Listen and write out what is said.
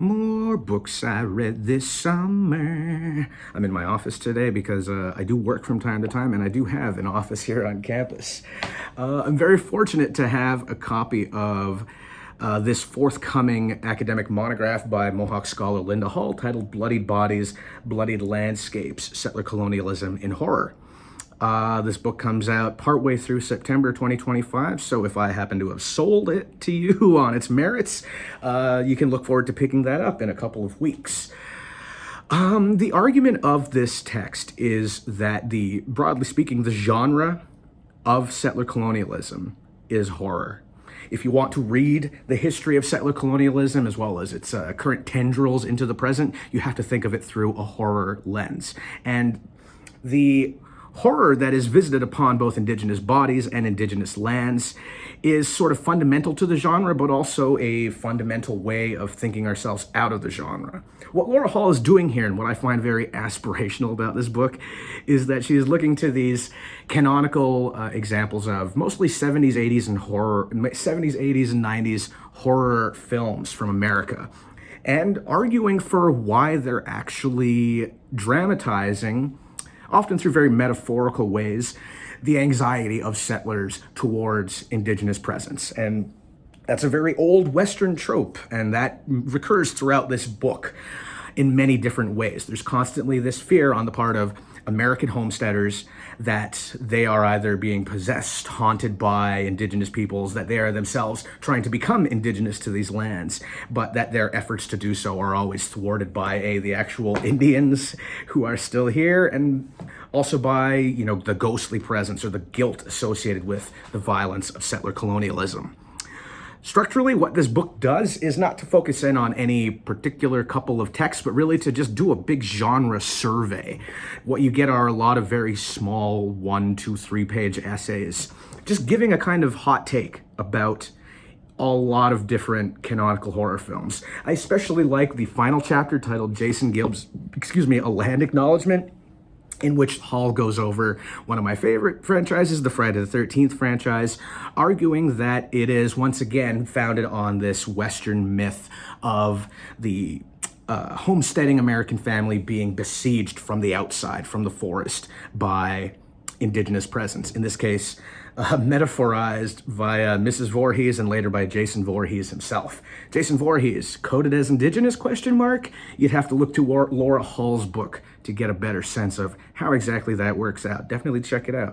More books I read this summer. I'm in my office today because I do work from time to time, and I do have an office here on campus. I'm very fortunate to have a copy of this forthcoming academic monograph by Mohawk scholar Linda Hall titled Bloodied Bodies, Bloodied Landscapes, Settler Colonialism in Horror. This book comes out partway through September 2025, so if I happen to have sold it to you on its merits, you can look forward to picking that up in a couple of weeks. The argument of this text is that broadly speaking, the genre of settler colonialism is horror. If you want to read the history of settler colonialism as well as its current tendrils into the present, you have to think of it through a horror lens. And the horror that is visited upon both indigenous bodies and indigenous lands is sort of fundamental to the genre, but also a fundamental way of thinking ourselves out of the genre. What Laura Hall is doing here, and what I find very aspirational about this book, is that she is looking to these canonical examples of mostly 70s, 80s, and 80s, and 90s horror films from America, and arguing for why they're actually dramatizing, often through very metaphorical ways, the anxiety of settlers towards indigenous presence. And that's a very old Western trope, and that recurs throughout this book in many different ways. There's constantly this fear on the part of American homesteaders that they are either being possessed, haunted by indigenous peoples, that they are themselves trying to become indigenous to these lands, but that their efforts to do so are always thwarted by the actual Indians who are still here, and also by, the ghostly presence or the guilt associated with the violence of settler colonialism. Structurally, what this book does is not to focus in on any particular couple of texts, but really to just do a big genre survey. What you get are a lot of very small 1, 2, 3-page essays, just giving a kind of hot take about a lot of different canonical horror films. I especially like the final chapter titled Jason Gibbs' A Land Acknowledgement, in which Hall goes over one of my favorite franchises, the Friday the 13th franchise, arguing that it is once again founded on this Western myth of the homesteading American family being besieged from the outside, from the forest, by indigenous presence. In this case, metaphorized via Mrs. Voorhees and later by Jason Voorhees himself. Jason Voorhees, coded as indigenous, question mark? You'd have to look to Laura Hall's book to get a better sense of how exactly that works out. Definitely check it out.